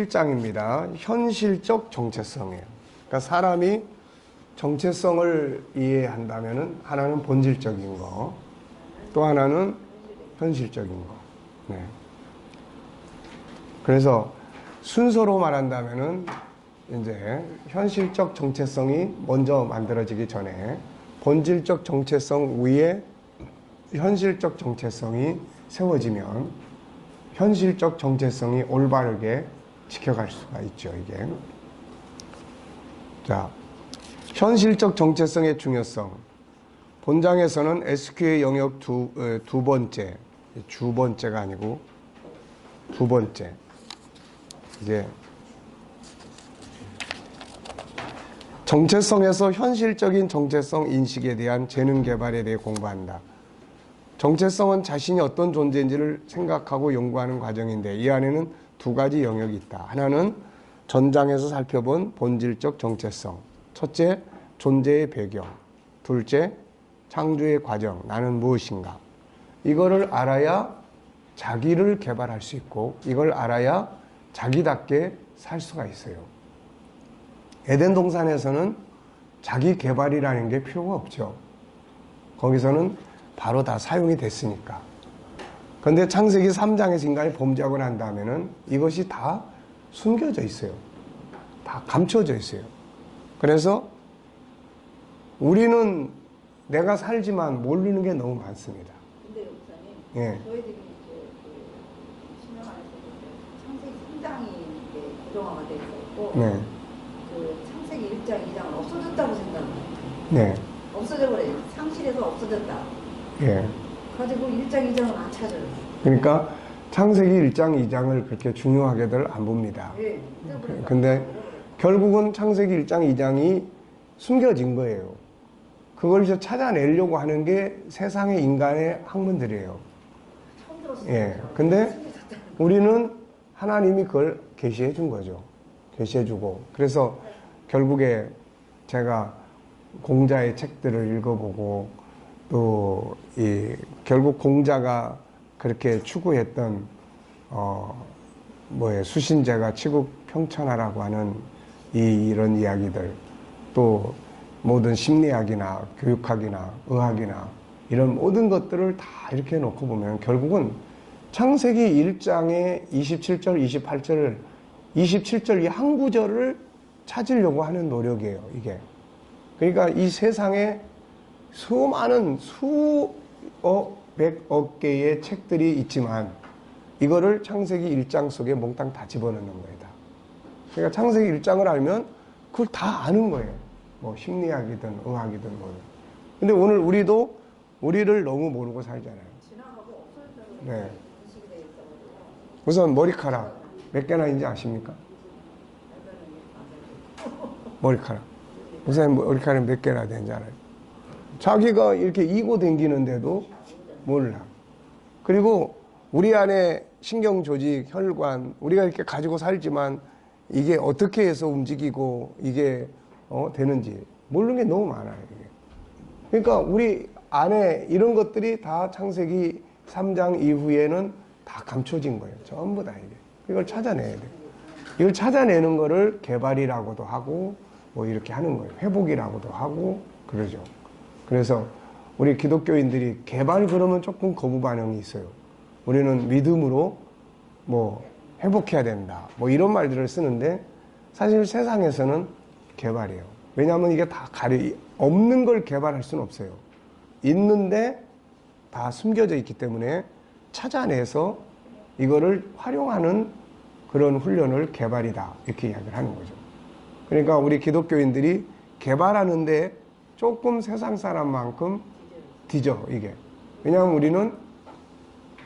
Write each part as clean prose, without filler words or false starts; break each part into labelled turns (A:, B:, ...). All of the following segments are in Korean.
A: 1장입니다. 현실적 정체성이에요. 그러니까 사람이 정체성을 이해한다면은 하나는 본질적인 거, 또 하나는 현실적인 거. 네. 그래서 순서로 말한다면은 이제 현실적 정체성이 먼저 만들어지기 전에 본질적 정체성 위에 현실적 정체성이 세워지면 현실적 정체성이 올바르게 지켜갈 수가 있죠, 이게. 자, 현실적 정체성의 중요성. 본장에서는 SQ의 영역 두 번째, 주 번째가 아니고 두 번째. 이제 정체성에서 현실적인 정체성 인식에 대한 재능 개발에 대해 공부한다. 정체성은 자신이 어떤 존재인지를 생각하고 연구하는 과정인데 이 안에는 두 가지 영역이 있다. 하나는 전장에서 살펴본 본질적 정체성. 첫째, 존재의 배경. 둘째, 창조의 과정. 나는 무엇인가. 이거를 알아야 자기를 개발할 수 있고 이걸 알아야 자기답게 살 수가 있어요. 에덴 동산에서는 자기 개발이라는 게 필요가 없죠. 거기서는 바로 다 사용이 됐으니까. 그런데 창세기 3장에서 인간이 범죄하고 난 다음에는 이것이 다 숨겨져 있어요. 다 감춰져 있어요. 그래서 우리는 내가 살지만 모르는 게 너무 많습니다.
B: 근데 목사님,
A: 예.
B: 저희들이 이제 신명 안에서 창세기 3장이 이제 구조화가 돼 있었고,
A: 네.
B: 그 창세기 1장, 2장은 없어졌다고 생각해요.
A: 네.
B: 없어져 버려요. 상실에서 없어졌다.
A: 예.
B: 가지고 1장, 2장은 안 찾아요.
A: 그러니까 창세기 1장, 2장을 그렇게 중요하게들 안 봅니다.
B: 예.
A: 근데 결국은 창세기 1장, 2장이 숨겨진 거예요. 그걸 이제 찾아내려고 하는 게 세상의 인간의 학문들이에요.
B: 처음 들었어요.
A: 예. 근데 우리는 하나님이 그걸 계시해 준 거죠. 계시해 주고. 그래서 결국에 제가 공자의 책들을 읽어보고 또 결국 공자가 그렇게 추구했던 수신제가 치국 평천하라고 하는 이런 이야기들, 또 모든 심리학이나 교육학이나 의학이나 이런 모든 것들을 다 이렇게 놓고 보면 결국은 창세기 1장의 27절, 28절, 27절 이 한 구절을 찾으려고 하는 노력이에요, 이게. 그러니까 이 세상에 수많은 수백억 개의 책들이 있지만 이거를 창세기 1장 속에 몽땅 다 집어넣는 거예요. 그러니까 창세기 1장을 알면 그걸 다 아는 거예요. 뭐 심리학이든 의학이든 뭐. 근데 오늘 우리를 너무 모르고 살잖아요.
B: 지나가고 없어졌다고
A: 네.
B: 인식이 돼 있어가지고.
A: 우선 머리카락 몇 개나 있는지 아십니까? 머리카락. 우선 머리카락 몇 개나 되는지 알아요? 자기가 이렇게 이고 댕기는데도 몰라. 그리고 우리 안에 신경조직, 혈관, 우리가 이렇게 가지고 살지만 이게 어떻게 해서 움직이고 이게 되는지 모르는 게 너무 많아요. 이게. 그러니까 우리 안에 이런 것들이 다 창세기 3장 이후에는 다 감춰진 거예요. 전부 다 이게. 이걸 찾아내야 돼요. 이걸 찾아내는 거를 개발이라고도 하고 뭐 이렇게 하는 거예요. 회복이라고도 하고 그러죠. 그래서 우리 기독교인들이 개발 그러면 조금 거부 반응이 있어요. 우리는 믿음으로 뭐 회복해야 된다. 뭐 이런 말들을 쓰는데 사실 세상에서는 개발이에요. 왜냐하면 이게 다 없는 걸 개발할 수는 없어요. 있는데 다 숨겨져 있기 때문에 찾아내서 이거를 활용하는 그런 훈련을 개발이다. 이렇게 이야기를 하는 거죠. 그러니까 우리 기독교인들이 개발하는데 조금 세상 사람만큼 뒤져, 이게. 왜냐하면 우리는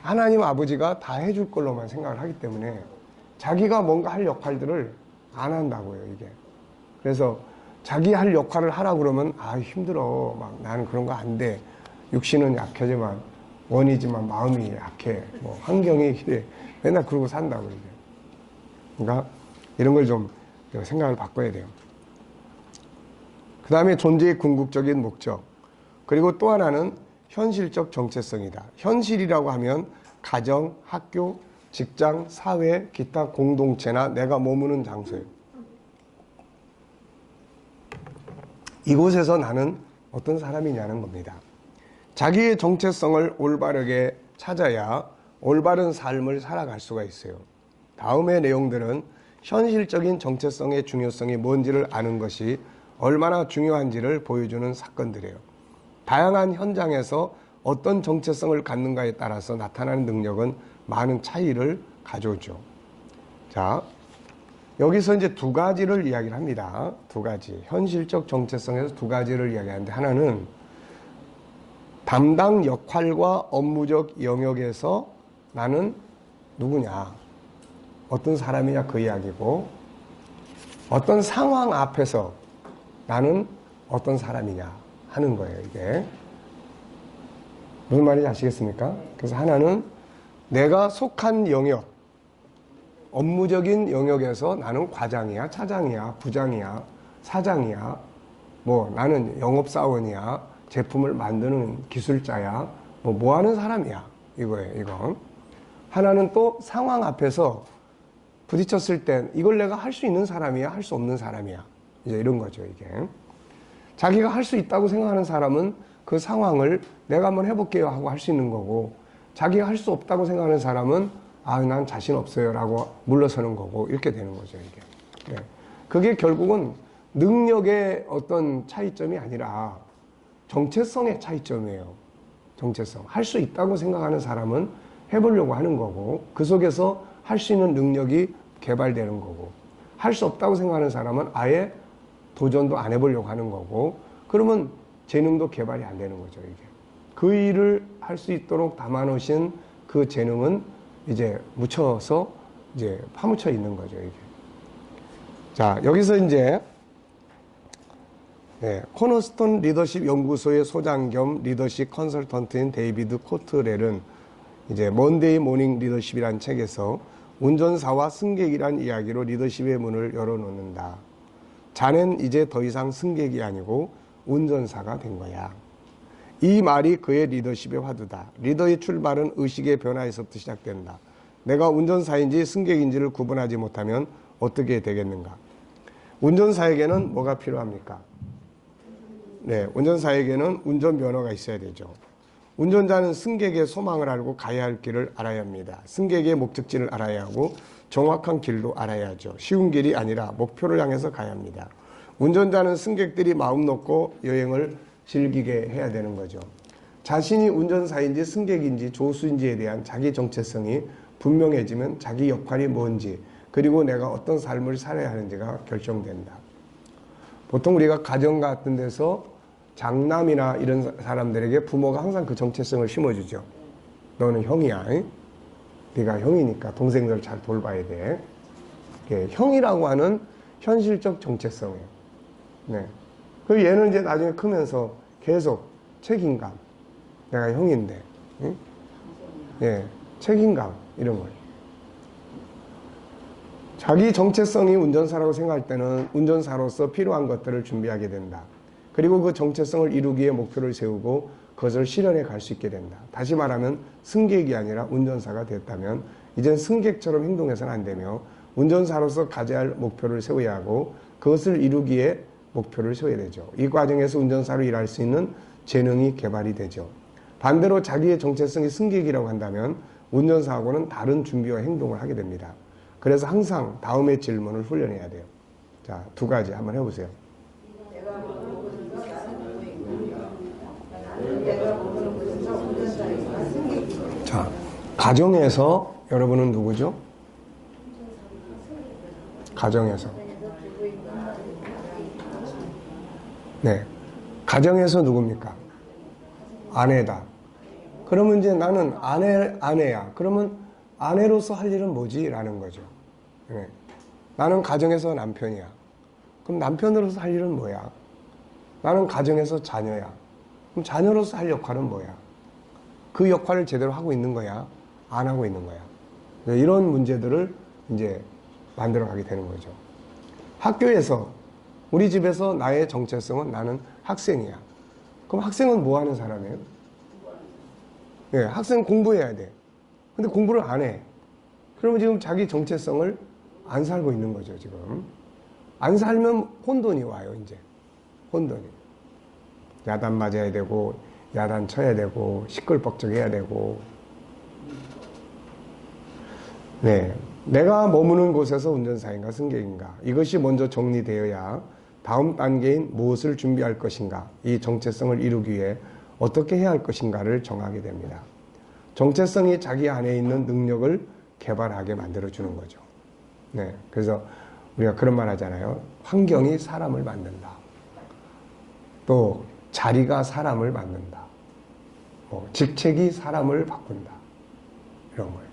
A: 하나님 아버지가 다 해줄 걸로만 생각을 하기 때문에 자기가 뭔가 할 역할들을 안 한다고요, 이게. 그래서 자기 할 역할을 하라 그러면 힘들어. 막 나는 그런 거 안 돼. 육신은 약하지만 원이지만 마음이 약해. 뭐 환경이 이래. 맨날 그러고 산다고 이게. 그러니까 이런 걸 좀 생각을 바꿔야 돼요. 그 다음에 존재의 궁극적인 목적. 그리고 또 하나는 현실적 정체성이다. 현실이라고 하면 가정, 학교, 직장, 사회, 기타 공동체나 내가 머무는 장소예요. 이곳에서 나는 어떤 사람이냐는 겁니다. 자기의 정체성을 올바르게 찾아야 올바른 삶을 살아갈 수가 있어요. 다음의 내용들은 현실적인 정체성의 중요성이 뭔지를 아는 것이 얼마나 중요한지를 보여주는 사건들이에요. 다양한 현장에서 어떤 정체성을 갖는가에 따라서 나타나는 능력은 많은 차이를 가져오죠. 자, 여기서 이제 두 가지를 이야기를 합니다. 두 가지. 현실적 정체성에서 두 가지를 이야기하는데, 하나는 담당 역할과 업무적 영역에서 나는 누구냐, 어떤 사람이냐 그 이야기고, 어떤 상황 앞에서 나는 어떤 사람이냐 하는 거예요. 이게 무슨 말인지 아시겠습니까? 그래서 하나는 내가 속한 영역, 업무적인 영역에서 나는 과장이야, 차장이야, 부장이야, 사장이야, 뭐 나는 영업사원이야, 제품을 만드는 기술자야, 뭐 하는 사람이야, 이거예요. 이거. 하나는 또 상황 앞에서 부딪혔을 때 이걸 내가 할 수 있는 사람이야, 할 수 없는 사람이야, 이제 이런 거죠. 이게 자기가 할 수 있다고 생각하는 사람은 그 상황을 내가 한번 해볼게요 하고 할 수 있는 거고, 자기가 할 수 없다고 생각하는 사람은 난 자신 없어요 라고 물러서는 거고, 이렇게 되는 거죠. 이게. 네. 그게 결국은 능력의 어떤 차이점이 아니라 정체성의 차이점이에요. 정체성. 할 수 있다고 생각하는 사람은 해보려고 하는 거고, 그 속에서 할 수 있는 능력이 개발되는 거고, 할 수 없다고 생각하는 사람은 아예 도전도 안 해보려고 하는 거고, 그러면 재능도 개발이 안 되는 거죠. 이게. 그 일을 할 수 있도록 담아놓으신 그 재능은 이제 묻혀서 이제 파묻혀 있는 거죠. 이게. 자, 여기서 이제 코너스톤 리더십 연구소의 소장 겸 리더십 컨설턴트인 데이비드 코트렐은 이제 먼데이 모닝 리더십이라는 책에서 운전사와 승객이란 이야기로 리더십의 문을 열어놓는다. 자넨 이제 더 이상 승객이 아니고 운전사가 된 거야. 이 말이 그의 리더십의 화두다. 리더의 출발은 의식의 변화에서부터 시작된다. 내가 운전사인지 승객인지를 구분하지 못하면 어떻게 되겠는가? 운전사에게는 뭐가 필요합니까? 네, 운전사에게는 운전면허가 있어야 되죠. 운전자는 승객의 소망을 알고 가야 할 길을 알아야 합니다. 승객의 목적지를 알아야 하고 정확한 길도 알아야 하죠. 쉬운 길이 아니라 목표를 향해서 가야 합니다. 운전자는 승객들이 마음 놓고 여행을 즐기게 해야 되는 거죠. 자신이 운전사인지 승객인지 조수인지에 대한 자기 정체성이 분명해지면 자기 역할이 뭔지, 그리고 내가 어떤 삶을 살아야 하는지가 결정된다. 보통 우리가 가정 같은 데서 장남이나 이런 사람들에게 부모가 항상 그 정체성을 심어주죠. 너는 형이야. 응? 네가 형이니까 동생들 잘 돌봐야 돼. 형이라고 하는 현실적 정체성이에요. 네. 그 얘는 이제 나중에 크면서 계속 책임감. 내가 형인데. 응? 예, 책임감. 이런 걸. 자기 정체성이 운전사라고 생각할 때는 운전사로서 필요한 것들을 준비하게 된다. 그리고 그 정체성을 이루기에 목표를 세우고 그것을 실현해 갈 수 있게 된다. 다시 말하면 승객이 아니라 운전사가 됐다면 이젠 승객처럼 행동해서는 안 되며 운전사로서 가져야 할 목표를 세워야 하고 그것을 이루기에 목표를 세워야 되죠. 이 과정에서 운전사로 일할 수 있는 재능이 개발이 되죠. 반대로 자기의 정체성이 승객이라고 한다면 운전사하고는 다른 준비와 행동을 하게 됩니다. 그래서 항상 다음의 질문을 훈련해야 돼요. 자, 두 가지 한번 해보세요. 자, 가정에서 여러분은 누구죠? 가정에서. 네. 가정에서 누굽니까? 아내다. 그러면 이제 나는 아내야. 그러면 아내로서 할 일은 뭐지? 라는 거죠. 네. 나는 가정에서 남편이야. 그럼 남편으로서 할 일은 뭐야? 나는 가정에서 자녀야. 그럼 자녀로서 할 역할은 뭐야? 그 역할을 제대로 하고 있는 거야? 안 하고 있는 거야? 이런 문제들을 이제 만들어가게 되는 거죠. 학교에서, 우리 집에서 나의 정체성은 나는 학생이야. 그럼 학생은 뭐 하는 사람이에요? 네, 학생은 공부해야 돼. 근데 공부를 안 해. 그러면 지금 자기 정체성을 안 살고 있는 거죠, 지금. 안 살면 혼돈이 와요, 이제. 혼돈이. 야단 맞아야 되고, 야단 쳐야 되고, 시끌벅적해야 되고. 네. 내가 머무는 곳에서 운전사인가 승객인가. 이것이 먼저 정리되어야 다음 단계인 무엇을 준비할 것인가. 이 정체성을 이루기 위해 어떻게 해야 할 것인가를 정하게 됩니다. 정체성이 자기 안에 있는 능력을 개발하게 만들어주는 거죠. 네. 그래서 우리가 그런 말 하잖아요. 환경이 사람을 만든다. 또 자리가 사람을 만든다. 직책이 사람을 바꾼다. 이런 거예요.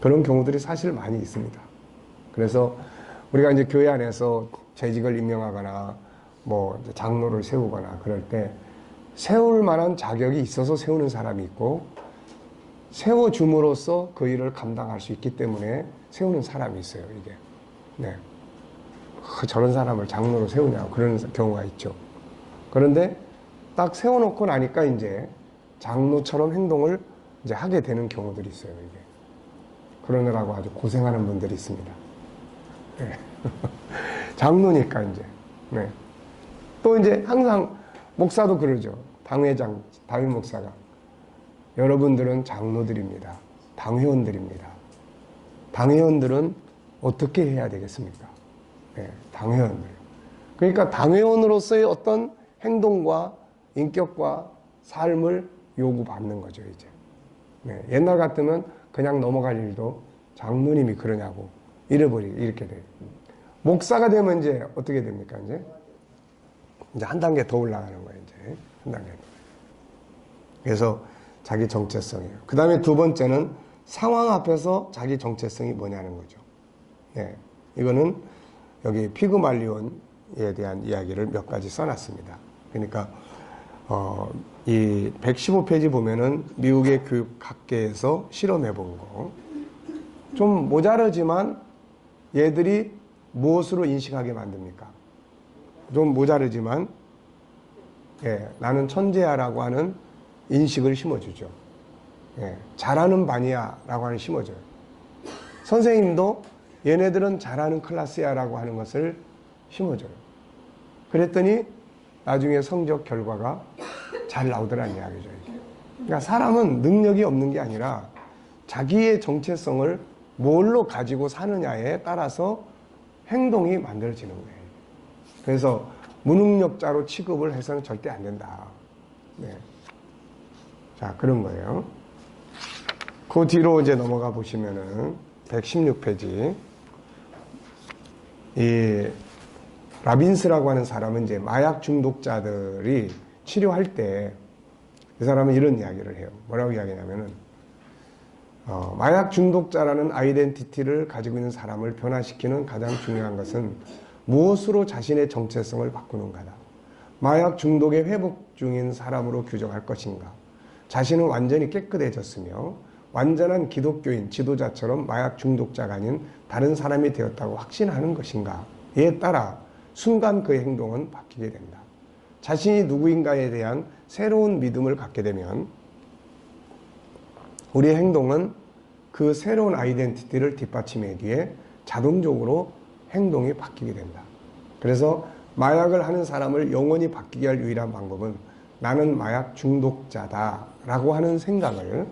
A: 그런 경우들이 사실 많이 있습니다. 그래서 우리가 이제 교회 안에서 재직을 임명하거나 뭐 장로를 세우거나 그럴 때 세울 만한 자격이 있어서 세우는 사람이 있고 세워줌으로써 그 일을 감당할 수 있기 때문에 세우는 사람이 있어요, 이게. 네. 저런 사람을 장로로 세우냐고 그런 경우가 있죠. 그런데 딱 세워놓고 나니까 이제 장로처럼 행동을 이제 하게 되는 경우들이 있어요, 이게. 그러느라고 아주 고생하는 분들이 있습니다. 네. 장로니까 이제. 네. 또 이제 항상 목사도 그러죠. 당회장, 담임 목사가. 여러분들은 장로들입니다. 당회원들입니다. 당회원들은 어떻게 해야 되겠습니까? 네, 당회원들. 그러니까 당회원으로서의 어떤 행동과 인격과 삶을 요구받는 거죠, 이제. 네, 옛날 같으면 그냥 넘어갈 일도 장로님이 그러냐고 이렇게 돼요. 목사가 되면 이제 어떻게 됩니까, 이제 한 단계 더 올라가는 거예요, 이제. 한 단계 더. 그래서 자기 정체성이에요. 그 다음에 두 번째는 상황 앞에서 자기 정체성이 뭐냐는 거죠. 네. 이거는 여기 피그말리온에 대한 이야기를 몇 가지 써놨습니다. 그러니까, 이 115페이지 보면은 미국의 교육학계에서 실험해 본 거. 좀 모자르지만 얘들이 무엇으로 인식하게 만듭니까? 좀 모자르지만, 예, 나는 천재야라고 하는 인식을 심어주죠. 예, 잘하는 반이야 라고 하는 심어줘요. 선생님도 얘네들은 잘하는 클래스야라고 하는 것을 심어줘요. 그랬더니 나중에 성적 결과가 잘 나오더라는 이야기죠, 이게. 그러니까 사람은 능력이 없는 게 아니라 자기의 정체성을 뭘로 가지고 사느냐에 따라서 행동이 만들어지는 거예요. 그래서 무능력자로 취급을 해서는 절대 안 된다. 네. 자, 그런 거예요. 그 뒤로 이제 넘어가 보시면은 116페이지. 이 라빈스라고 하는 사람은 이제 마약 중독자들이 치료할 때 이 사람은 이런 이야기를 해요. 뭐라고 이야기냐면은 마약 중독자라는 아이덴티티를 가지고 있는 사람을 변화시키는 가장 중요한 것은 무엇으로 자신의 정체성을 바꾸는가다. 마약 중독에 회복 중인 사람으로 규정할 것인가. 자신은 완전히 깨끗해졌으며 완전한 기독교인 지도자처럼 마약 중독자가 아닌 다른 사람이 되었다고 확신하는 것인가. 이에 따라 순간 그의 행동은 바뀌게 된다. 자신이 누구인가에 대한 새로운 믿음을 갖게 되면 우리의 행동은 그 새로운 아이덴티티를 뒷받침하기 위해 자동적으로 행동이 바뀌게 된다. 그래서 마약을 하는 사람을 영원히 바뀌게 할 유일한 방법은 나는 마약 중독자다 라고 하는 생각을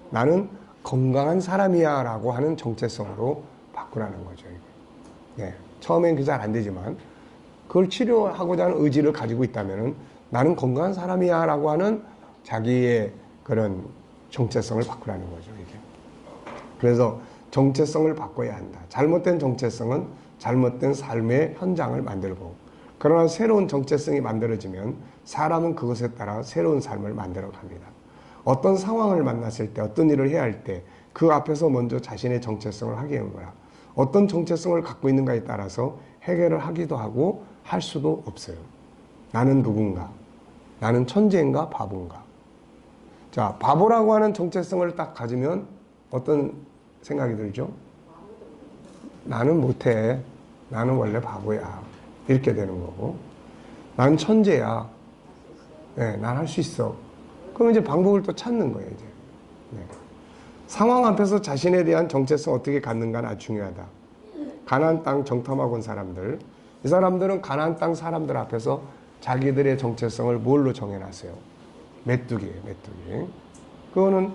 A: 나는 건강한 사람이야 라고 하는 정체성으로 바꾸라는 거죠. 네. 처음엔 그 잘 안 되지만 그걸 치료하고자 하는 의지를 가지고 있다면 나는 건강한 사람이야 라고 하는 자기의 그런 정체성을 바꾸라는 거죠. 이게. 그래서 정체성을 바꿔야 한다. 잘못된 정체성은 잘못된 삶의 현장을 만들고 그러나 새로운 정체성이 만들어지면 사람은 그것에 따라 새로운 삶을 만들어 갑니다. 어떤 상황을 만났을 때 어떤 일을 해야 할 때 그 앞에서 먼저 자신의 정체성을 하게 하는 거야. 어떤 정체성을 갖고 있는가에 따라서 해결을 하기도 하고 할 수도 없어요. 나는 누군가? 나는 천재인가 바보인가? 자, 바보라고 하는 정체성을 딱 가지면 어떤 생각이 들죠? 나는 못해. 나는 원래 바보야. 이렇게 되는 거고. 난 천재야. 네, 난 할 수 있어. 그럼 이제 방법을 또 찾는 거예요, 이제. 네. 상황 앞에서 자신에 대한 정체성 어떻게 갖는가는 아주 중요하다. 가나안 땅 정탐하고 온 사람들, 이 사람들은 가나안 땅 사람들 앞에서 자기들의 정체성을 뭘로 정해놨어요? 메뚜기예요, 메뚜기. 그거는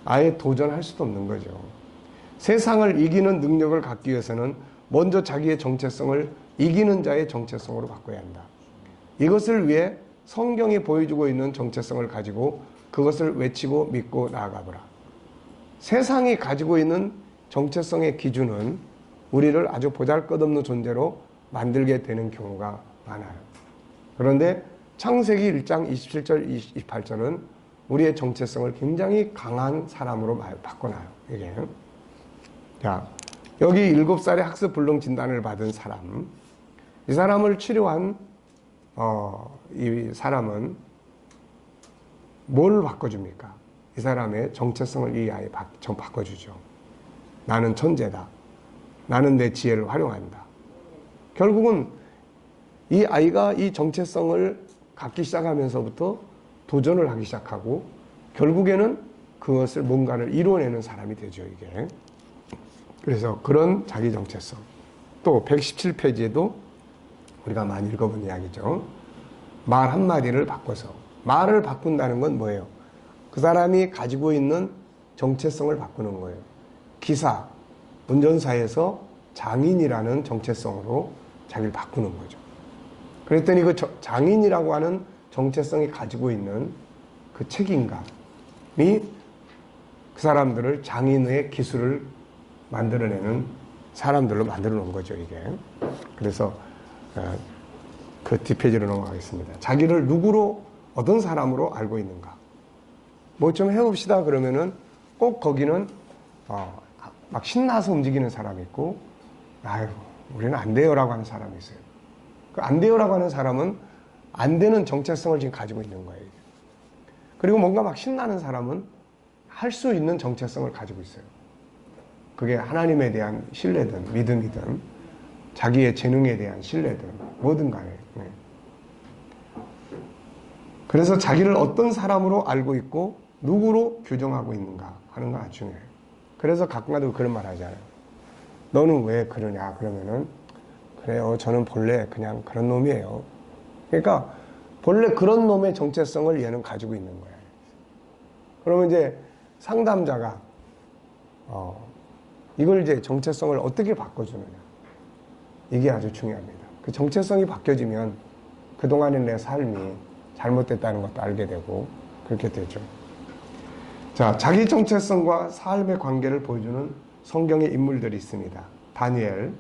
A: 아예 도전할 수도 없는 거죠. 세상을 이기는 능력을 갖기 위해서는 먼저 자기의 정체성을 이기는 자의 정체성으로 바꿔야 한다. 이것을 위해 성경이 보여주고 있는 정체성을 가지고 그것을 외치고 믿고 나아가보라. 세상이 가지고 있는 정체성의 기준은 우리를 아주 보잘것없는 존재로 만들게 되는 경우가 많아요. 그런데 창세기 1장 27절, 28절은 우리의 정체성을 굉장히 강한 사람으로 바꿔놔요. 이게. 자, 여기 7살에 학습 불능 진단을 받은 사람, 이 사람을 치료한 이 사람은 뭘 바꿔줍니까? 이 사람의 정체성을 이 아이에 바꿔주죠. 나는 천재다. 나는 내 지혜를 활용한다. 결국은 이 아이가 이 정체성을 갖기 시작하면서부터 도전을 하기 시작하고 결국에는 그것을 뭔가를 이뤄내는 사람이 되죠, 이게. 그래서 그런 자기 정체성. 또 117페이지에도 우리가 많이 읽어본 이야기죠. 말 한마디를 바꿔서. 말을 바꾼다는 건 뭐예요? 그 사람이 가지고 있는 정체성을 바꾸는 거예요. 기사, 운전사에서 장인이라는 정체성으로 자기를 바꾸는 거죠. 그랬더니 그 장인이라고 하는 정체성이 가지고 있는 그 책임감이 그 사람들을 장인의 기술을 만들어내는 사람들로 만들어 놓은 거죠, 이게. 그래서 그 뒷페이지로 넘어가겠습니다. 자기를 누구로, 어떤 사람으로 알고 있는가. 뭐 좀 해봅시다 그러면은 꼭 거기는 막 신나서 움직이는 사람이 있고, 아유, 우리는 안 돼요라고 하는 사람이 있어요. 그 안 돼요라고 하는 사람은 안 되는 정체성을 지금 가지고 있는 거예요. 그리고 뭔가 막 신나는 사람은 할 수 있는 정체성을 가지고 있어요. 그게 하나님에 대한 신뢰든 믿음이든 자기의 재능에 대한 신뢰든 뭐든 간에. 네. 그래서 자기를 어떤 사람으로 알고 있고 누구로 규정하고 있는가 하는 거 아주 중요해요. 그래서 가끔가다 그런 말 하잖아요. 너는 왜 그러냐 그러면은 그래요, 저는 본래 그냥 그런 놈이에요. 그러니까 본래 그런 놈의 정체성을 얘는 가지고 있는 거예요. 그러면 이제 상담자가 이걸 이제 정체성을 어떻게 바꿔주느냐, 이게 아주 중요합니다. 그 정체성이 바뀌어지면 그동안의 내 삶이 잘못됐다는 것도 알게 되고 그렇게 되죠. 자, 자기 정체성과 삶의 관계를 보여주는 성경의 인물들이 있습니다. 다니엘,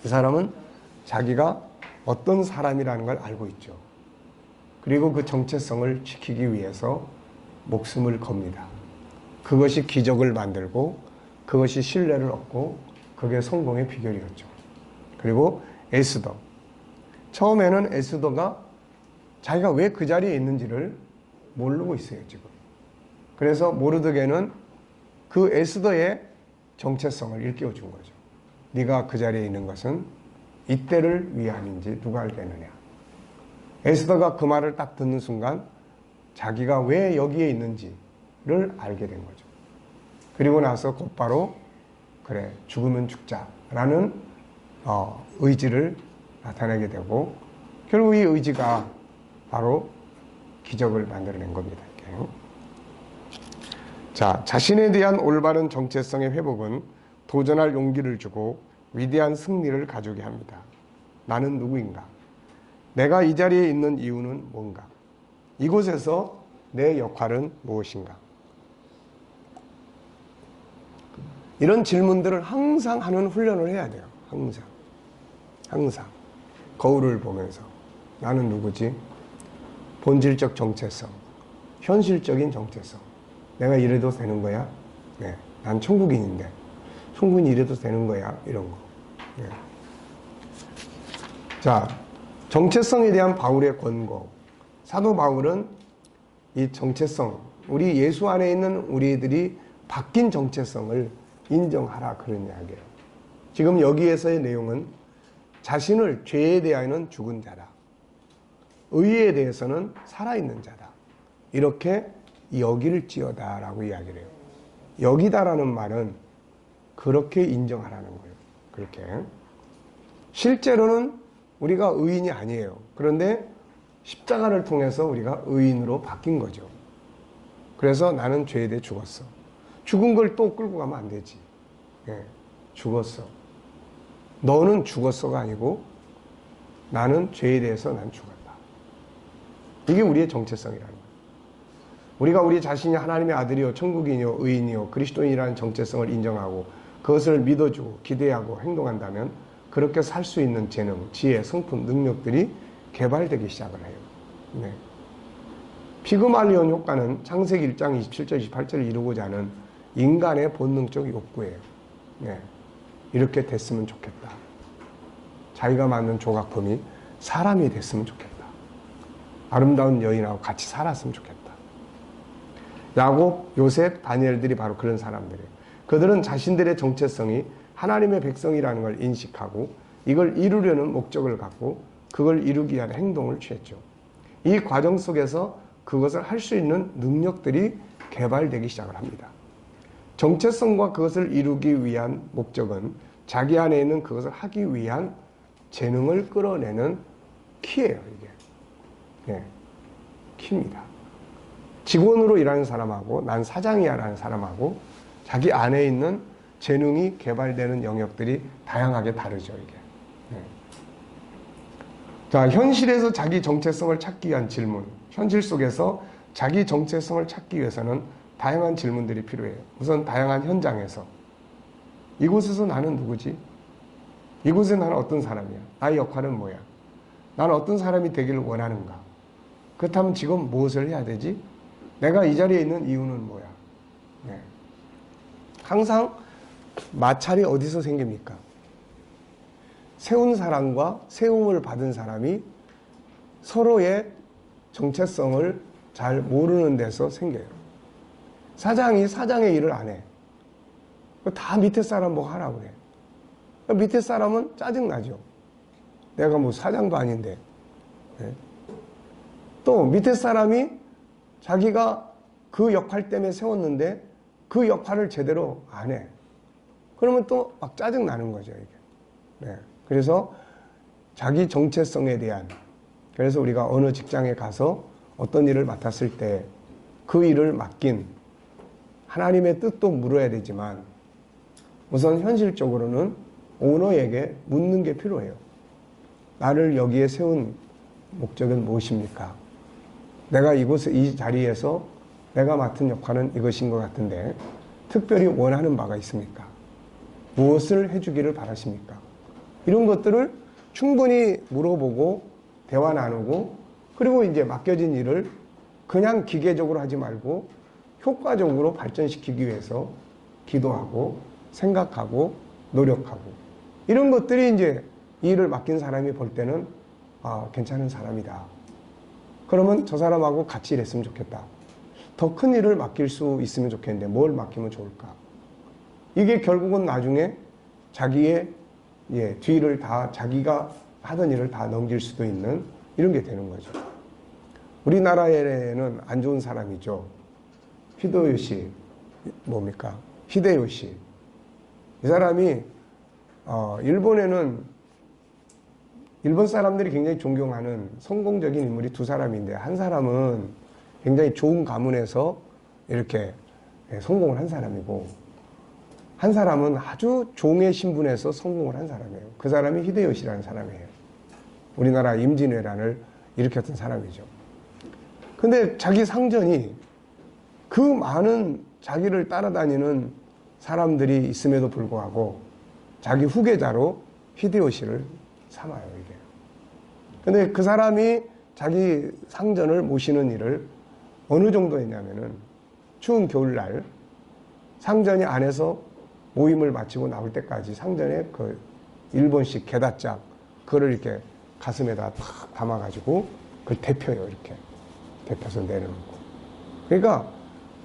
A: 이 사람은 자기가 어떤 사람이라는 걸 알고 있죠. 그리고 그 정체성을 지키기 위해서 목숨을 겁니다. 그것이 기적을 만들고 그것이 신뢰를 얻고 그게 성공의 비결이었죠. 그리고 에스더, 처음에는 에스더가 자기가 왜 그 자리에 있는지를 모르고 있어요, 지금. 그래서 모르드게는 그 에스더의 정체성을 일깨워 준 거죠. 네가 그 자리에 있는 것은 이때를 위함인지 누가 알겠느냐. 에스더가 그 말을 딱 듣는 순간 자기가 왜 여기에 있는지를 알게 된 거죠. 그리고 나서 곧바로 그래, 죽으면 죽자라는 의지를 나타내게 되고 결국 이 의지가 바로 기적을 만들어낸 겁니다. 이렇게. 자, 자신에 대한 올바른 정체성의 회복은 도전할 용기를 주고 위대한 승리를 가져오게 합니다. 나는 누구인가? 내가 이 자리에 있는 이유는 뭔가? 이곳에서 내 역할은 무엇인가? 이런 질문들을 항상 하는 훈련을 해야 돼요. 항상. 거울을 보면서 나는 누구지? 본질적 정체성, 현실적인 정체성. 내가 이래도 되는 거야? 네, 난 천국인인데 천국인이 이래도 되는 거야? 이런 거. 네. 자, 정체성에 대한 바울의 권고. 사도 바울은 이 정체성, 우리 예수 안에 있는 우리들이 바뀐 정체성을 인정하라, 그런 이야기예요. 지금 여기에서의 내용은 자신을 죄에 대하여는 죽은 자다, 의에 대해서는 살아있는 자다, 이렇게 여길지어다 라고 이야기를 해요. 여기다라는 말은 그렇게 인정하라는 거예요. 그렇게. 실제로는 우리가 의인이 아니에요. 그런데 십자가를 통해서 우리가 의인으로 바뀐 거죠. 그래서 나는 죄에 대해 죽었어. 죽은 걸 또 끌고 가면 안 되지. 예, 죽었어. 너는 죽었어가 아니고 나는 죄에 대해서 난 죽었다. 이게 우리의 정체성이라는 거예요. 우리가 우리 자신이 하나님의 아들이요, 천국인이요, 의인이요, 그리스도인이라는 정체성을 인정하고 그것을 믿어주고 기대하고 행동한다면 그렇게 살 수 있는 재능, 지혜, 성품, 능력들이 개발되기 시작을 해요. 네. 피그말리온 효과는 창세기 1장 27절, 28절을 이루고자 하는 인간의 본능적 욕구예요. 네. 이렇게 됐으면 좋겠다. 자기가 만든 조각품이 사람이 됐으면 좋겠다. 아름다운 여인하고 같이 살았으면 좋겠다. 야곱, 요셉, 다니엘들이 바로 그런 사람들이에요. 그들은 자신들의 정체성이 하나님의 백성이라는 걸 인식하고 이걸 이루려는 목적을 갖고 그걸 이루기 위한 행동을 취했죠. 이 과정 속에서 그것을 할 수 있는 능력들이 개발되기 시작을 합니다. 정체성과 그것을 이루기 위한 목적은 자기 안에 있는 그것을 하기 위한 재능을 끌어내는 키예요, 이게. 네, 키입니다. 직원으로 일하는 사람하고 난 사장이야 라는 사람하고 자기 안에 있는 재능이 개발되는 영역들이 다양하게 다르죠, 이게. 네. 자, 현실에서 자기 정체성을 찾기 위한 질문. 현실 속에서 자기 정체성을 찾기 위해서는 다양한 질문들이 필요해요. 우선 다양한 현장에서 이곳에서 나는 누구지? 이곳에 나는 어떤 사람이야? 나의 역할은 뭐야? 나는 어떤 사람이 되기를 원하는가? 그렇다면 지금 무엇을 해야 되지? 내가 이 자리에 있는 이유는 뭐야? 네. 항상 마찰이 어디서 생깁니까? 세운 사람과 세움을 받은 사람이 서로의 정체성을 잘 모르는 데서 생겨요. 사장이 사장의 일을 안 해. 다 밑에 사람 뭐 하라고 그래. 밑에 사람은 짜증나죠. 내가 뭐 사장도 아닌데. 네. 또 밑에 사람이 자기가 그 역할 때문에 세웠는데 그 역할을 제대로 안 해. 그러면 또 막 짜증나는 거죠, 이게. 네. 그래서 자기 정체성에 대한, 그래서 우리가 어느 직장에 가서 어떤 일을 맡았을 때 그 일을 맡긴 하나님의 뜻도 물어야 되지만 우선 현실적으로는 오너에게 묻는 게 필요해요. 나를 여기에 세운 목적은 무엇입니까? 내가 이곳에 이 자리에서 내가 맡은 역할은 이것인 것 같은데 특별히 원하는 바가 있습니까? 무엇을 해주기를 바라십니까? 이런 것들을 충분히 물어보고 대화 나누고 그리고 이제 맡겨진 일을 그냥 기계적으로 하지 말고 효과적으로 발전시키기 위해서 기도하고 생각하고 노력하고 이런 것들이 이제 이 일을 맡긴 사람이 볼 때는 아, 괜찮은 사람이다. 그러면 저 사람하고 같이 일했으면 좋겠다. 더 큰 일을 맡길 수 있으면 좋겠는데 뭘 맡기면 좋을까? 이게 결국은 나중에 자기의 뒤를 다 자기가 하던 일을 다 넘길 수도 있는 이런 게 되는 거죠. 우리나라에는 안 좋은 사람이죠. 히데요시 뭡니까? 히데요시. 이 사람이 일본에는 일본 사람들이 굉장히 존경하는 성공적인 인물이 두 사람인데 한 사람은 굉장히 좋은 가문에서 이렇게 성공을 한 사람이고 한 사람은 아주 종의 신분에서 성공을 한 사람이에요. 그 사람이 히데요시라는 사람이에요. 우리나라 임진왜란을 일으켰던 사람이죠. 근데 자기 상전이 그 많은 자기를 따라다니는 사람들이 있음에도 불구하고 자기 후계자로 히데요시를 삼아요, 이게. 근데 그 사람이 자기 상전을 모시는 일을 어느 정도 했냐면은 추운 겨울날 상전이 안에서 모임을 마치고 나올 때까지 상전에 그 일본식 게다짝 그거를 이렇게 가슴에다 탁 담아가지고 그걸 데펴요, 이렇게. 데펴서 내려놓고. 그러니까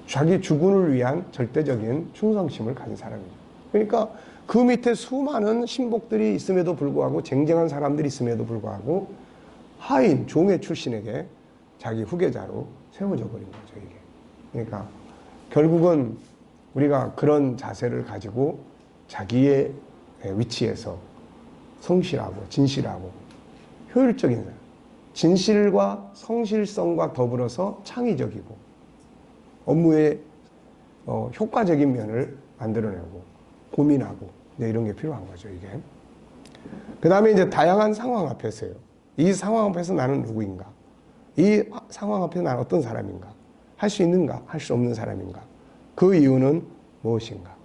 A: 자기 주군을 위한 절대적인 충성심을 가진 사람이죠. 그러니까 그 밑에 수많은 신복들이 있음에도 불구하고 쟁쟁한 사람들이 있음에도 불구하고 하인, 종의 출신에게 자기 후계자로 세워져 버린 거죠, 이게. 그러니까 결국은 우리가 그런 자세를 가지고 자기의 위치에서 성실하고 진실하고 효율적인 사람, 진실과 성실성과 더불어서 창의적이고 업무의 효과적인 면을 만들어내고 고민하고 이런 게 필요한 거죠, 이게. 그 다음에 이제 다양한 상황 앞에서요. 이 상황 앞에서 나는 누구인가? 이 상황 앞에서 나는 어떤 사람인가? 할 수 있는가? 할 수 없는 사람인가? 그 이유는 무엇인가?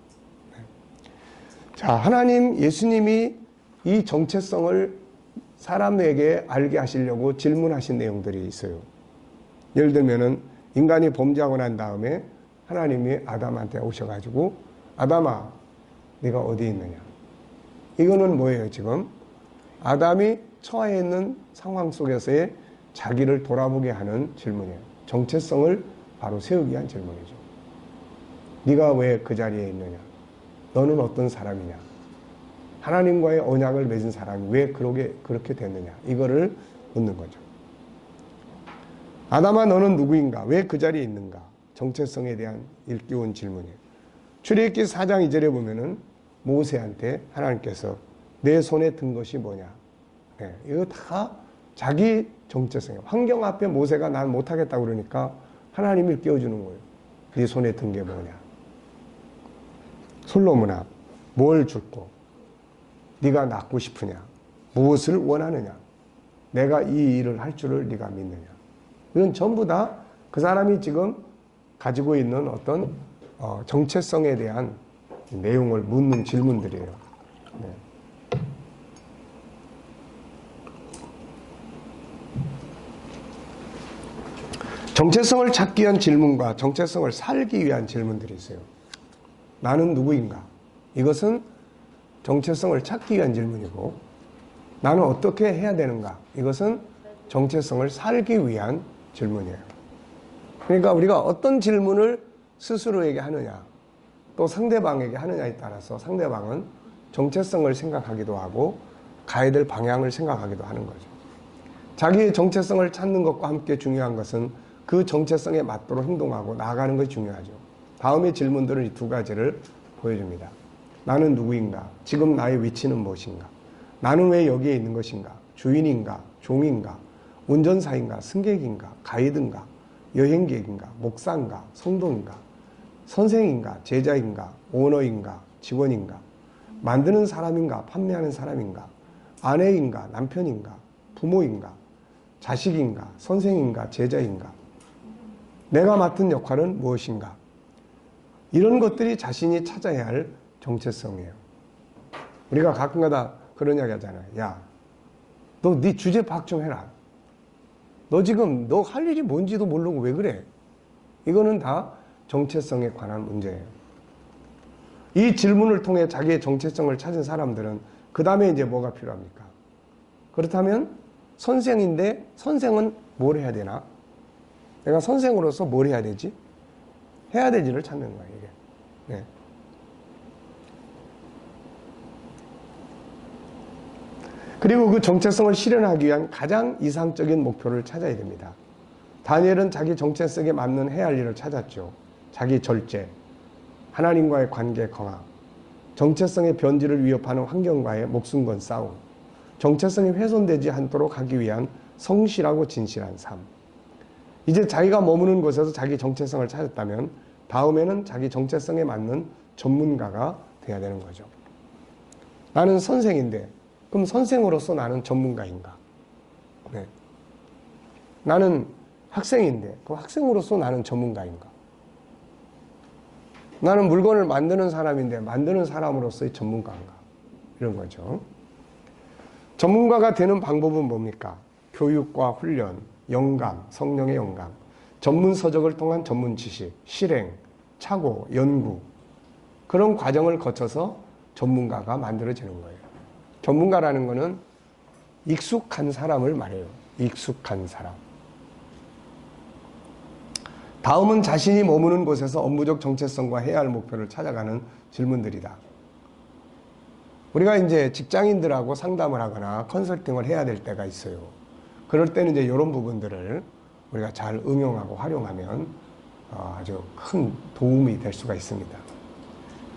A: 자, 하나님, 예수님이 이 정체성을 사람에게 알게 하시려고 질문하신 내용들이 있어요. 예를 들면은 인간이 범죄하고 난 다음에 하나님이 아담한테 오셔가지고 아담아, 네가 어디 있느냐? 이거는 뭐예요, 지금? 아담이 처해 있는 상황 속에서의 자기를 돌아보게 하는 질문이에요. 정체성을 바로 세우기 위한 질문이죠. 네가 왜 그 자리에 있느냐? 너는 어떤 사람이냐? 하나님과의 언약을 맺은 사람이 왜 그렇게 됐느냐? 이거를 묻는 거죠. 아담아, 너는 누구인가? 왜 그 자리에 있는가? 정체성에 대한 일깨운 질문이에요. 출애굽기 4장 2절에 보면은 모세한테 하나님께서 내 손에 든 것이 뭐냐? 네, 이거 다 자기 정체성이에요. 환경 앞에 모세가 난 못하겠다고 그러니까 하나님이 일깨워주는 거예요. 네 손에 든 게 뭐냐? 솔로몬아, 뭘 줄고? 네가 낳고 싶으냐? 무엇을 원하느냐? 내가 이 일을 할 줄을 네가 믿느냐? 이건 전부 다 그 사람이 지금 가지고 있는 어떤 정체성에 대한 내용을 묻는 질문들이에요. 네. 정체성을 찾기 위한 질문과 정체성을 살기 위한 질문들이 있어요. 나는 누구인가? 이것은 정체성을 찾기 위한 질문이고, 나는 어떻게 해야 되는가? 이것은 정체성을 살기 위한 질문이에요. 그러니까 우리가 어떤 질문을 스스로에게 하느냐, 또 상대방에게 하느냐에 따라서 상대방은 정체성을 생각하기도 하고 가야 될 방향을 생각하기도 하는 거죠. 자기의 정체성을 찾는 것과 함께 중요한 것은 그 정체성에 맞도록 행동하고 나아가는 것이 중요하죠. 다음의 질문들은 이 두 가지를 보여줍니다. 나는 누구인가? 지금 나의 위치는 무엇인가? 나는 왜 여기에 있는 것인가? 주인인가? 종인가? 운전사인가? 승객인가? 가이드인가? 여행객인가? 목사인가? 성도인가? 선생인가? 제자인가? 오너인가? 직원인가? 만드는 사람인가? 판매하는 사람인가? 아내인가? 남편인가? 부모인가? 자식인가? 선생인가? 제자인가? 내가 맡은 역할은 무엇인가? 이런 것들이 자신이 찾아야 할 정체성이에요. 우리가 가끔가다 그런 이야기 하잖아요. 야, 너 네 주제 파악 좀 해라. 너 지금 너 할 일이 뭔지도 모르고 왜 그래? 이거는 다 정체성에 관한 문제예요. 이 질문을 통해 자기의 정체성을 찾은 사람들은 그 다음에 이제 뭐가 필요합니까? 그렇다면 선생인데 선생은 뭘 해야 되나? 내가 선생으로서 뭘 해야 되지? 해야 될 일을 찾는 거예요, 이게. 네. 그리고 그 정체성을 실현하기 위한 가장 이상적인 목표를 찾아야 됩니다. 다니엘은 자기 정체성에 맞는 해야 할 일을 찾았죠. 자기 절제, 하나님과의 관계 강화, 정체성의 변질을 위협하는 환경과의 목숨 건 싸움, 정체성이 훼손되지 않도록 하기 위한 성실하고 진실한 삶. 이제 자기가 머무는 곳에서 자기 정체성을 찾았다면 다음에는 자기 정체성에 맞는 전문가가 돼야 되는 거죠. 나는 선생인데 그럼 선생으로서 나는 전문가인가? 네. 나는 학생인데 그럼 학생으로서 나는 전문가인가? 나는 물건을 만드는 사람인데 만드는 사람으로서의 전문가인가? 이런 거죠. 전문가가 되는 방법은 뭡니까? 교육과 훈련, 영감, 성령의 영감, 전문 서적을 통한 전문 지식, 실행, 착오, 연구, 그런 과정을 거쳐서 전문가가 만들어지는 거예요. 전문가라는 것은 익숙한 사람을 말해요. 익숙한 사람. 다음은 자신이 머무는 곳에서 업무적 정체성과 해야 할 목표를 찾아가는 질문들이다. 우리가 이제 직장인들하고 상담을 하거나 컨설팅을 해야 될 때가 있어요. 그럴 때는 이제 이런 부분들을 우리가 잘 응용하고 활용하면 아주 큰 도움이 될 수가 있습니다.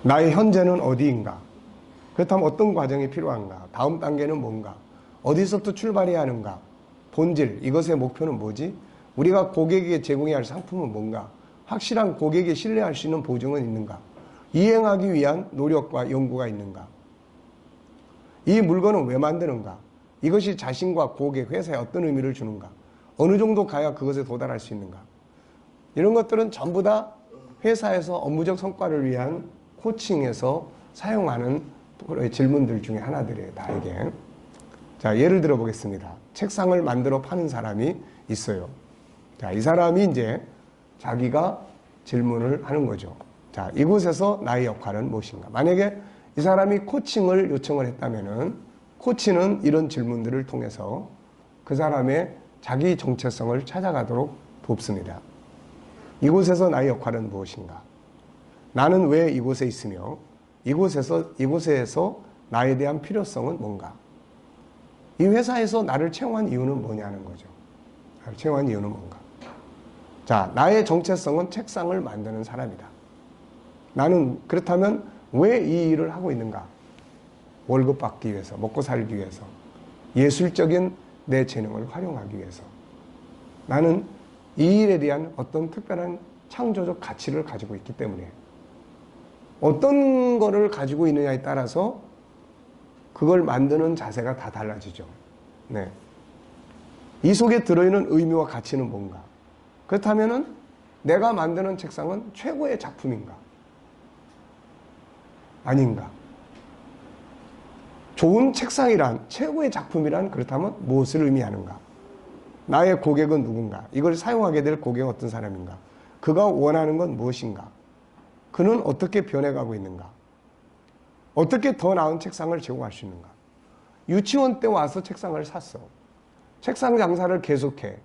A: 나의 현재는 어디인가? 그렇다면 어떤 과정이 필요한가? 다음 단계는 뭔가? 어디서부터 출발해야 하는가? 본질, 이것의 목표는 뭐지? 우리가 고객에게 제공해야 할 상품은 뭔가? 확실한 고객에 신뢰할 수 있는 보증은 있는가? 이행하기 위한 노력과 연구가 있는가? 이 물건은 왜 만드는가? 이것이 자신과 고객, 회사에 어떤 의미를 주는가? 어느 정도 가야 그것에 도달할 수 있는가? 이런 것들은 전부 다 회사에서 업무적 성과를 위한 코칭에서 사용하는 질문들 중에 하나들이에요, 다 이게. 자, 예를 들어 보겠습니다. 책상을 만들어 파는 사람이 있어요. 자, 이 사람이 이제 자기가 질문을 하는 거죠. 자, 이곳에서 나의 역할은 무엇인가? 만약에 이 사람이 코칭을 요청을 했다면은 코치는 이런 질문들을 통해서 그 사람의 자기 정체성을 찾아가도록 돕습니다. 이곳에서 나의 역할은 무엇인가? 나는 왜 이곳에 있으며 이곳에서 나에 대한 필요성은 뭔가? 이 회사에서 나를 채용한 이유는 뭐냐는 거죠. 나를 채용한 이유는 뭔가? 자, 나의 정체성은 책상을 만드는 사람이다. 나는 그렇다면 왜 이 일을 하고 있는가? 월급 받기 위해서, 먹고 살기 위해서, 예술적인 내 재능을 활용하기 위해서. 나는 이 일에 대한 어떤 특별한 창조적 가치를 가지고 있기 때문에 어떤 거를 가지고 있느냐에 따라서 그걸 만드는 자세가 다 달라지죠. 네. 이 속에 들어있는 의미와 가치는 뭔가? 그렇다면은 내가 만드는 책상은 최고의 작품인가? 아닌가? 좋은 책상이란, 최고의 작품이란 그렇다면 무엇을 의미하는가? 나의 고객은 누군가? 이걸 사용하게 될 고객은 어떤 사람인가? 그가 원하는 건 무엇인가? 그는 어떻게 변해가고 있는가? 어떻게 더 나은 책상을 제공할 수 있는가? 유치원 때 와서 책상을 샀어. 책상 장사를 계속해.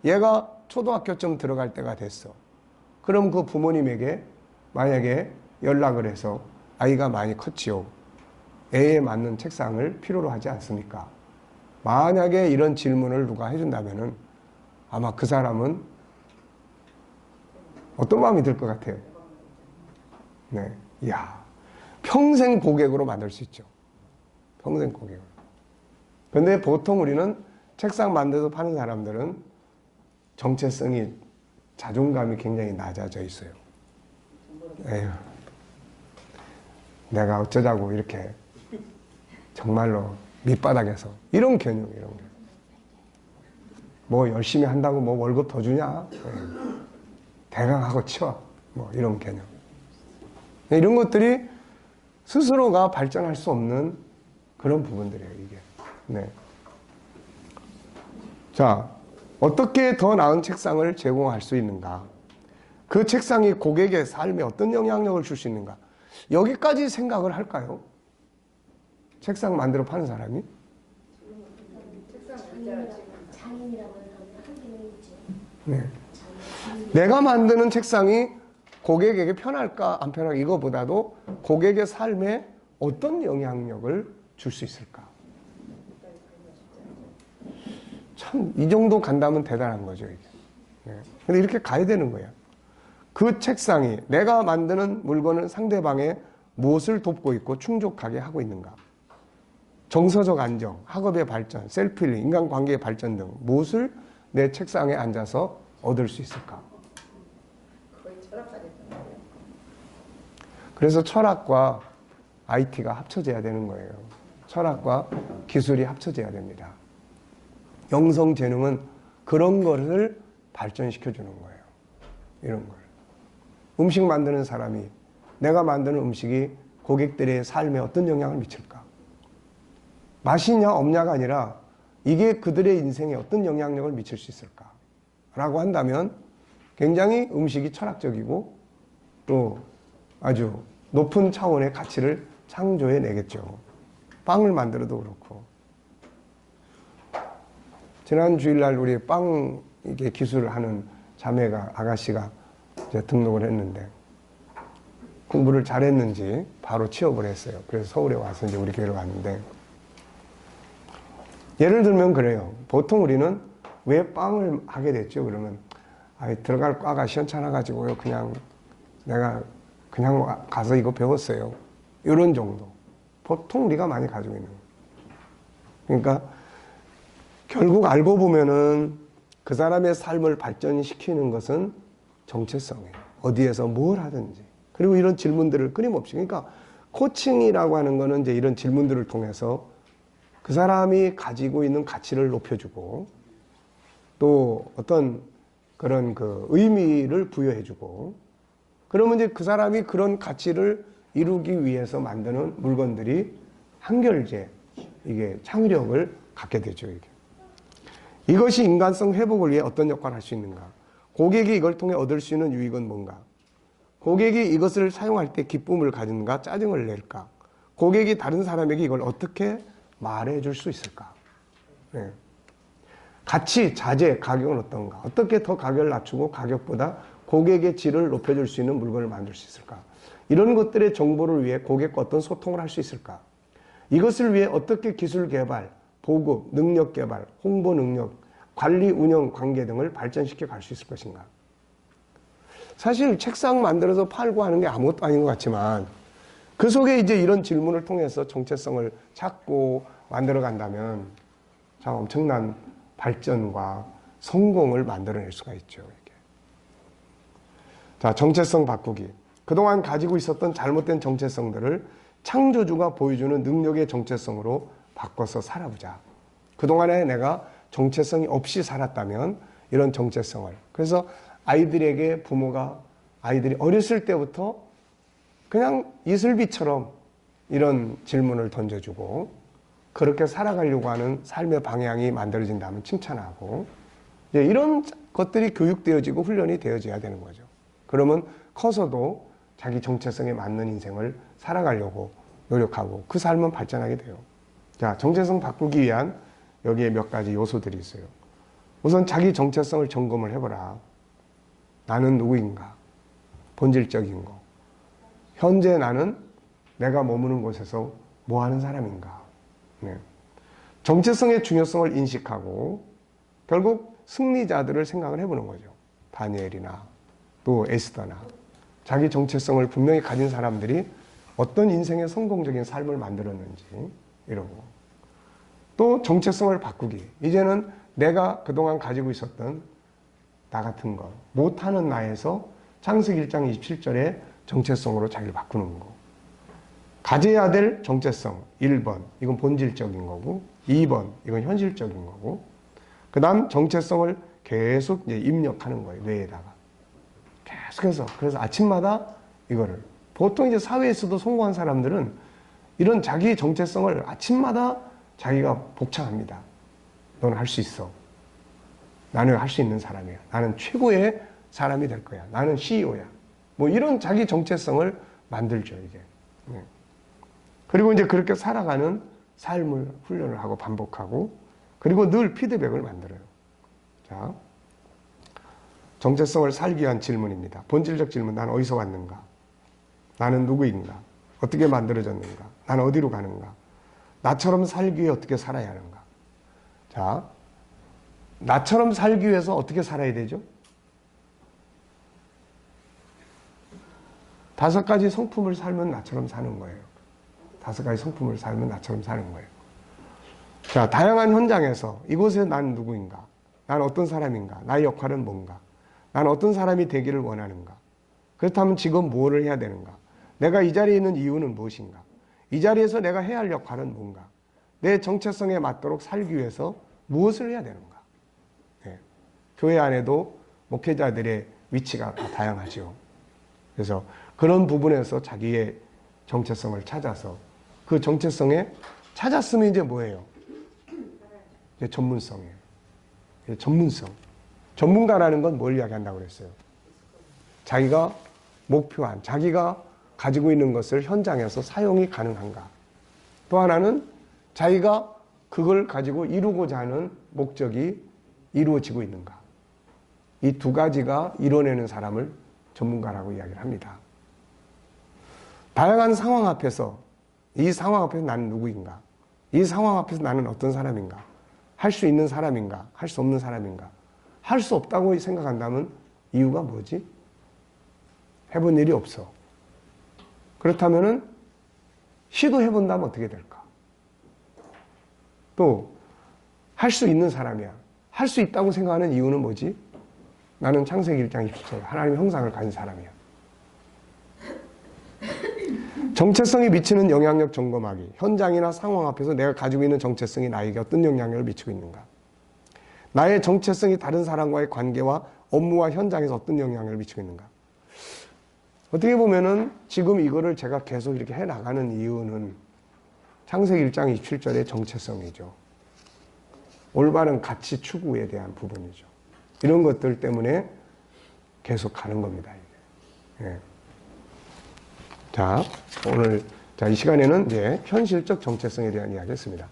A: 얘가 초등학교쯤 들어갈 때가 됐어. 그럼 그 부모님에게 만약에 연락을 해서 아이가 많이 컸지요. 애에 맞는 책상을 필요로 하지 않습니까? 만약에 이런 질문을 누가 해준다면은 아마 그 사람은 어떤 마음이 들 것 같아요? 네. 이야. 평생 고객으로 만들 수 있죠. 평생 고객으로. 근데 보통 우리는 책상 만들어서 파는 사람들은 정체성이, 자존감이 굉장히 낮아져 있어요. 에휴. 내가 어쩌자고 이렇게 정말로 밑바닥에서 이런 개념, 이런 게. 뭐 열심히 한다고 뭐 월급 더 주냐? 대강하고 치워. 뭐 이런 개념. 이런 것들이 스스로가 발전할 수 없는 그런 부분들이에요, 이게. 네. 자, 어떻게 더 나은 책상을 제공할 수 있는가? 그 책상이 고객의 삶에 어떤 영향력을 줄 수 있는가? 여기까지 생각을 할까요? 책상 만들어 파는 사람이?
C: 장인이라고 하는 있죠.
A: 네. 내가 만드는 책상이 고객에게 편할까 안 편할까 이거보다도 고객의 삶에 어떤 영향력을 줄 수 있을까? 참 이 정도 간다면 대단한 거죠, 이게. 네. 근데 이렇게 가야 되는 거예요. 그 책상이 내가 만드는 물건은 상대방의 무엇을 돕고 있고 충족하게 하고 있는가? 정서적 안정, 학업의 발전, 셀프힐링, 인간관계의 발전 등 무엇을 내 책상에 앉아서 얻을 수 있을까?
B: 거의 철학까지 했던 거예요.
A: 그래서 철학과 IT가 합쳐져야 되는 거예요. 철학과 기술이 합쳐져야 됩니다. 영성재능은 그런 것을 발전시켜 주는 거예요. 이런 걸. 음식 만드는 사람이 내가 만드는 음식이 고객들의 삶에 어떤 영향을 미칠까? 맛이냐 없냐가 아니라 이게 그들의 인생에 어떤 영향력을 미칠 수 있을까? 라고 한다면 굉장히 음식이 철학적이고 또 아주 높은 차원의 가치를 창조해 내겠죠. 빵을 만들어도 그렇고. 지난 주일날 우리 빵 이게 기술을 하는 자매가, 아가씨가 이제 등록을 했는데 공부를 잘했는지 바로 취업을 했어요. 그래서 서울에 와서 이제 우리 교회로 왔는데, 예를 들면 그래요. 보통 우리는 왜 빵을 하게 됐죠? 그러면 들어갈 과가 시원찮아가지고요. 그냥 내가 그냥 가서 이거 배웠어요. 이런 정도. 보통 우리가 많이 가지고 있는 거예요. 그러니까 결국 알고 보면은 그 사람의 삶을 발전시키는 것은 정체성이에요. 어디에서 뭘 하든지. 그리고 이런 질문들을 끊임없이. 그러니까 코칭이라고 하는 거는 이제 이런 질문들을 통해서 그 사람이 가지고 있는 가치를 높여주고 또 어떤 그런 그 의미를 부여해주고 그러면 이제 그 사람이 그런 가치를 이루기 위해서 만드는 물건들이 한결제 이게 창의력을 갖게 되죠. 이게. 이것이 인간성 회복을 위해 어떤 역할을 할 수 있는가? 고객이 이걸 통해 얻을 수 있는 유익은 뭔가? 고객이 이것을 사용할 때 기쁨을 가진가? 짜증을 낼까? 고객이 다른 사람에게 이걸 어떻게 말해줄 수 있을까? 네. 가치, 자재, 가격은 어떤가? 어떻게 더 가격을 낮추고 가격보다 고객의 질을 높여줄 수 있는 물건을 만들 수 있을까? 이런 것들의 정보를 위해 고객과 어떤 소통을 할 수 있을까? 이것을 위해 어떻게 기술 개발, 보급, 능력 개발, 홍보 능력, 관리, 운영, 관계 등을 발전시켜 갈 수 있을 것인가? 사실 책상 만들어서 팔고 하는 게 아무것도 아닌 것 같지만 그 속에 이제 이런 질문을 통해서 정체성을 찾고 만들어 간다면 참 엄청난 발전과 성공을 만들어낼 수가 있죠. 이게. 자, 정체성 바꾸기. 그동안 가지고 있었던 잘못된 정체성들을 창조주가 보여주는 능력의 정체성으로 바꿔서 살아보자. 그동안에 내가 정체성이 없이 살았다면 이런 정체성을. 그래서 아이들에게 부모가 아이들이 어렸을 때부터 그냥 이슬비처럼 이런 질문을 던져주고 그렇게 살아가려고 하는 삶의 방향이 만들어진다면 칭찬하고 이제 이런 것들이 교육되어지고 훈련이 되어져야 되는 거죠. 그러면 커서도 자기 정체성에 맞는 인생을 살아가려고 노력하고 그 삶은 발전하게 돼요. 자, 정체성 바꾸기 위한 여기에 몇 가지 요소들이 있어요. 우선 자기 정체성을 점검을 해보라. 나는 누구인가? 본질적인 거. 현재 나는 내가 머무는 곳에서 뭐 하는 사람인가? 네. 정체성의 중요성을 인식하고 결국 승리자들을 생각을 해보는 거죠. 다니엘이나 또 에스더나 자기 정체성을 분명히 가진 사람들이 어떤 인생의 성공적인 삶을 만들었는지 이러고 또 정체성을 바꾸기. 이제는 내가 그동안 가지고 있었던 나 같은 것, 못하는 나에서 창세기 1장 27절에 정체성으로 자기를 바꾸는 거. 가져야 될 정체성 1번 이건 본질적인 거고 2번 이건 현실적인 거고 그 다음 정체성을 계속 이제 입력하는 거예요. 뇌에다가 계속해서. 그래서 아침마다 이거를 보통 이제 사회에서도 성공한 사람들은 이런 자기 정체성을 아침마다 자기가 복창합니다. 너는 할 수 있어. 나는 할 수 있는 사람이야. 나는 최고의 사람이 될 거야. 나는 CEO야. 뭐 이런 자기 정체성을 만들죠, 이게. 네. 그리고 이제 그렇게 살아가는 삶을 훈련을 하고 반복하고 그리고 늘 피드백을 만들어요. 자, 정체성을 살기 위한 질문입니다. 본질적 질문. 나는 어디서 왔는가? 나는 누구인가? 어떻게 만들어졌는가? 나는 어디로 가는가? 나처럼 살기 위해 어떻게 살아야 하는가? 자, 나처럼 살기 위해서 어떻게 살아야 되죠? 5가지 성품을 살면 나처럼 사는 거예요. 5가지 성품을 살면 나처럼 사는 거예요. 자, 다양한 현장에서 이곳에 난 누구인가? 난 어떤 사람인가? 나의 역할은 뭔가? 난 어떤 사람이 되기를 원하는가? 그렇다면 지금 뭐를 해야 되는가? 내가 이 자리에 있는 이유는 무엇인가? 이 자리에서 내가 해야 할 역할은 뭔가? 내 정체성에 맞도록 살기 위해서 무엇을 해야 되는가? 네. 교회 안에도 목회자들의 위치가 다 다양하죠. 그래서 그런 부분에서 자기의 정체성을 찾아서 그 정체성에 찾았으면 이제 뭐예요? 이제 전문성이에요. 이제 전문성. 전문가라는 건 뭘 이야기한다고 그랬어요? 자기가 목표한, 자기가 가지고 있는 것을 현장에서 사용이 가능한가? 또 하나는 자기가 그걸 가지고 이루고자 하는 목적이 이루어지고 있는가? 이 2가지가 이뤄내는 사람을 전문가라고 이야기를 합니다. 다양한 상황 앞에서 이 상황 앞에서 나는 누구인가? 이 상황 앞에서 나는 어떤 사람인가? 할 수 있는 사람인가? 할 수 없는 사람인가? 할 수 없다고 생각한다면 이유가 뭐지? 해본 일이 없어. 그렇다면은 시도해본다면 어떻게 될까? 또 할 수 있는 사람이야. 할 수 있다고 생각하는 이유는 뭐지? 나는 창세기 1장 27절 하나님의 형상을 가진 사람이야. 정체성이 미치는 영향력 점검하기. 현장이나 상황 앞에서 내가 가지고 있는 정체성이 나에게 어떤 영향력을 미치고 있는가? 나의 정체성이 다른 사람과의 관계와 업무와 현장에서 어떤 영향을 미치고 있는가? 어떻게 보면은 지금 이거를 제가 계속 이렇게 해 나가는 이유는 창세기 1장 27절의 정체성이죠. 올바른 가치 추구에 대한 부분이죠. 이런 것들 때문에 계속 가는 겁니다. 이게. 예. 자, 오늘 이 시간에는 이제 현실적 정체성에 대한 이야기 했습니다.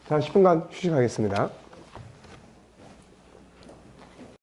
A: 자, 10분간 휴식하겠습니다.